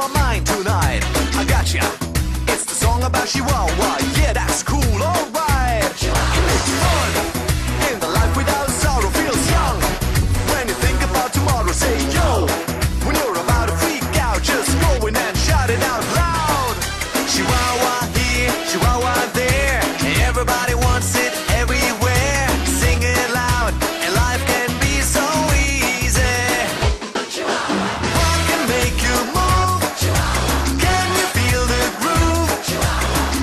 my mind tonight. I gotcha. It's the song about Chihuahua. Yeah, that's cool. Alright. It's fun. In the life without sorrow feels young. When you think about tomorrow, say yo. When you're about to freak out, just go in and shout it out loud. Chihuahua here, Chihuahua there. Everybody wants it everywhere. Sing it loud, and life can be so easy. What can make you move? Can you feel the groove?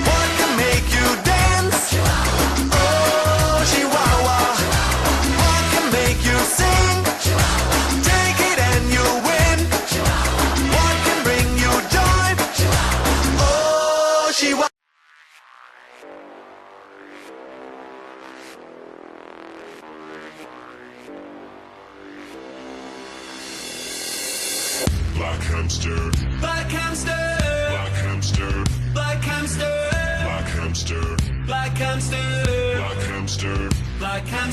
What can make you dance? Oh, Chihuahua. What can make you sing? Take it and you win. What can bring you joy? Oh, Chihuahua. Black hamster, Black hamster, black hamster, black hamster, black hamster, black hamster, black hamster. black hamster.